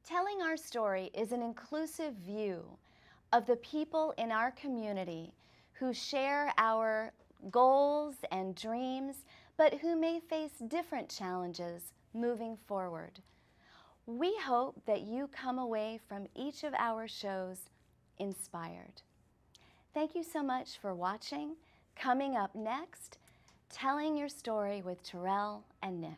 Telling our story is an inclusive view of the people in our community who share our goals and dreams, but who may face different challenges moving forward. We hope that you come away from each of our shows inspired. Thank you so much for watching. Coming up next, Telling Your Story with Terrell and Nick.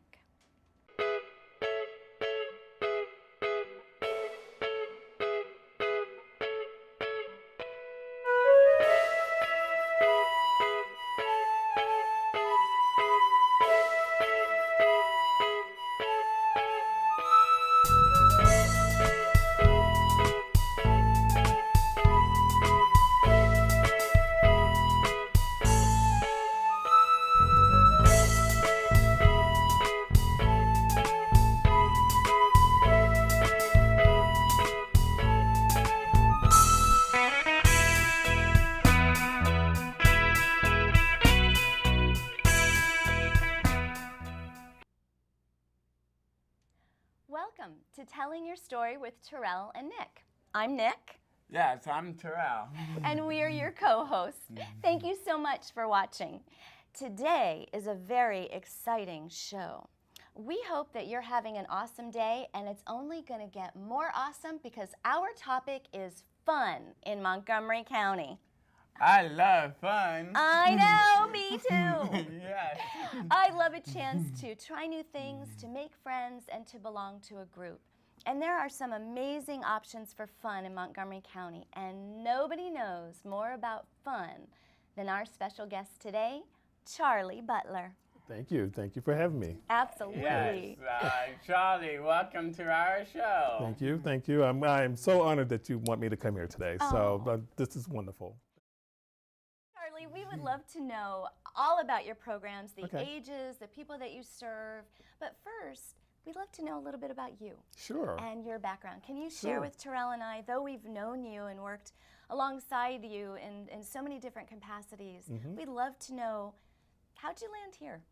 Welcome to Telling Your Story with Terrell and Nick. I'm Nick. Yes, I'm Terrell. And we are your co-hosts. Thank you so much for watching. Today is a very exciting show. We hope that you're having an awesome day, and it's only going to get more awesome because our topic is fun in Montgomery County. I love fun. I know, me too. Yes. I love a chance to try new things, to make friends, and to belong to a group. And there are some amazing options for fun in Montgomery County, and nobody knows more about fun than our special guest today, Charlie Butler. Thank you. Thank you for having me. Absolutely. Yes, Charlie, welcome to our show. Thank you. Thank you. I'm so honored that you want me to come here today. So this is wonderful. Charlie, we would love to know all about your programs, the Okay. ages, the people that you serve. But first, we'd love to know a little bit about you. Sure. And your background. Can you share Sure. with Terrell and I, though we've known you and worked alongside you in so many different capacities, we'd love to know, how'd you land here?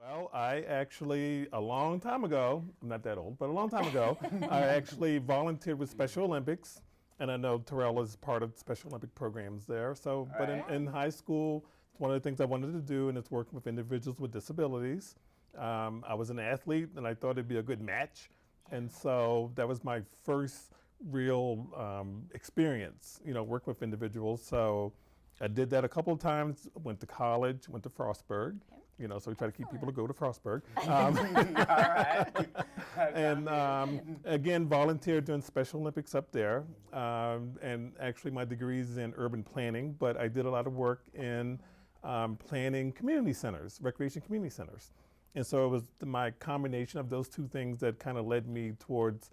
Well, I actually, a long time ago, I'm not that old, but a long time ago, I actually volunteered with Special Olympics. And I know Terrell is part of Special Olympic programs there. So, but in high school, it's one of the things I wanted to do, and it's working with individuals with disabilities. I was an athlete, and I thought it'd be a good match. And so that was my first real experience, working with individuals. So I did that a couple of times, went to college, went to Frostburg. So we try to keep people to go to Frostburg. All right. And again, volunteered during Special Olympics up there. And actually my degree is in urban planning, but I did a lot of work in planning community centers, recreation community centers. And so it was my combination of those two things that kind of led me towards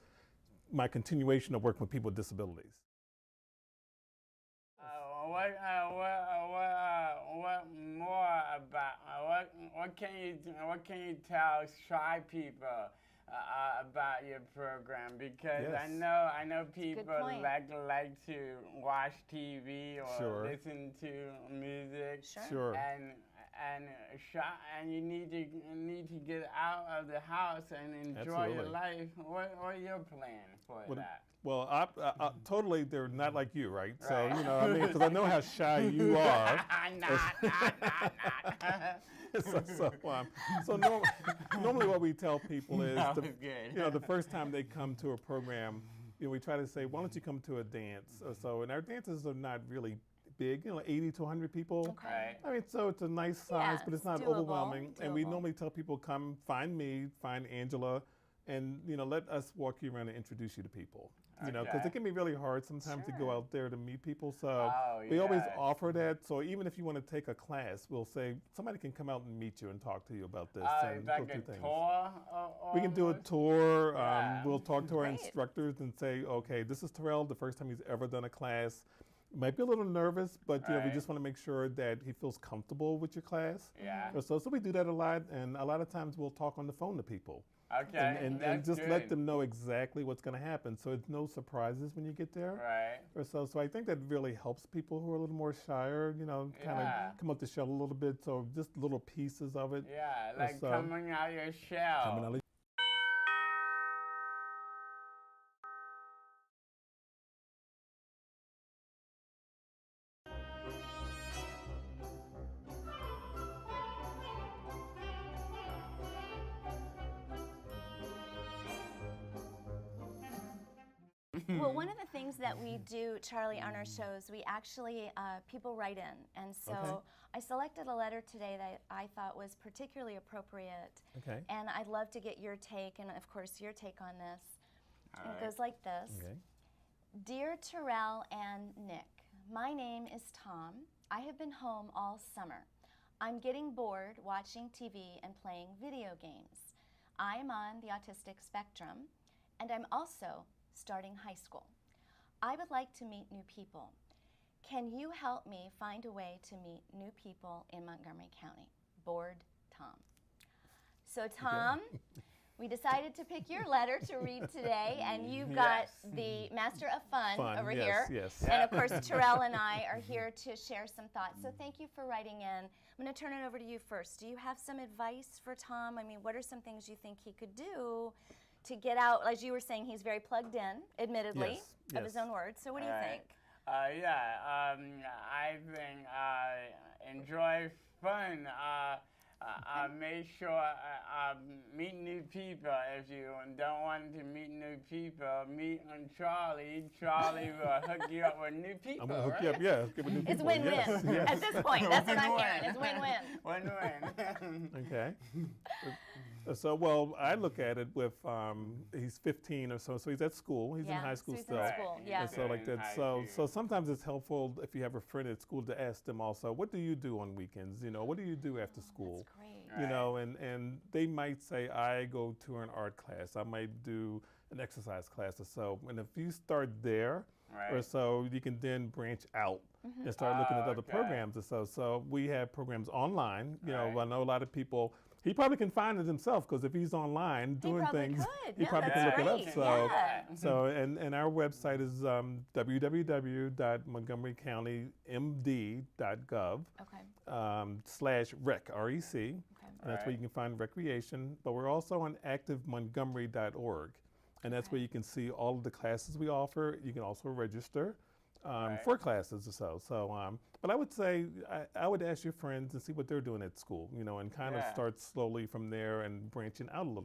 my continuation of working with people with disabilities. What more about what can you tell shy people about your program? Because Yes. I know people like to watch TV or Sure. listen to music. Sure. And you need to get out of the house and enjoy your Absolutely. life. What are your plans for that? Well, I totally, they're not like you, right? So, because I know how shy you are. So normally what we tell people is, the first time they come to a program, we try to say, why don't you come to a dance or so? And our dances are not really big, 80 to 100 people. Okay. I mean, so it's a nice size, but it's not doable, overwhelming. And we doable. normally tell people, come find me, find Angela, and let us walk you around and introduce you to people. Because it can be really hard sometimes to go out there to meet people. So we always offer that. So even if you want to take a class, we'll say somebody can come out and meet you and talk to you about this. And like go a through things. tour? We can do a tour. Yeah. We'll talk to our Great. instructors and say, okay, this is Terrell, the first time he's ever done a class. Might be a little nervous, but we just want to make sure that he feels comfortable with your class. Yeah. So we do that a lot, and a lot of times we'll talk on the phone to people. Okay. And just good. let them know exactly what's going to happen. So it's no surprises when you get there. Right. So I think that really helps people who are a little more shyer, kind of come out the shell a little bit. So just little pieces of it. Yeah, like coming out your shell. Well, one of the things that we do, Charlie, on our shows, we actually, people write in. And so Okay. I selected a letter today that I thought was particularly appropriate. Okay. And I'd love to get your take, and of course your take on this. All And right. it goes like this. Okay. Dear Terrell and Nick, my name is Tom. I have been home all summer. I'm getting bored watching TV and playing video games. I am on the autistic spectrum, and I'm also starting high school. I would like to meet new people. Can you help me find a way to meet new people in Montgomery County? Bored, Tom. So Tom, we decided to pick your letter to read today, and you've got Yes. the Master of Fun, over yes, here. Yes. And of course, Terrell and I are here to share some thoughts. So thank you for writing in. I'm going to turn it over to you first. Do you have some advice for Tom? I mean, what are some things you think he could do to get out? As you were saying, he's very plugged in, admittedly, Yes, of his yes. own words. So what do you Right. think? I think enjoy fun. Make sure meet new people. If you don't want to meet new people, meet on Charlie. Charlie will hook you up with new people. I'm gonna hook right? you up. Yeah, give a new It's people. win-win. Yes, yes. At this point, that's what I'm hearing. It's win-win. Win-win. Okay. So, well, I look at it with he's 15 or so he's at school. He's in high school so he's still. in school. Yeah. And so like that. High So school. sometimes it's helpful if you have a friend at school to ask them also, what do you do on weekends? You know, what do you do after school? That's great. You know, and they might say, I go to an art class. I might do an exercise class or so. And if you start there or Right. so, you can then branch out and start looking at other Okay. programs or so. So we have programs online. You know, Right. I know a lot of people. He probably can find it himself because if he's online doing probably things, could. he Yeah, probably that's can look great. it up. So, Yeah. so and our website is www.montgomerycountymd.gov Okay. /rec, R-E-C. Okay. And that's where you can find recreation. But we're also on activemontgomery.org. And that's where you can see all of the classes we offer. You can also register for classes or so. So, but I would say I would ask your friends and see what they're doing at school, you know, and kind of Yeah. start slowly from there and branching out a little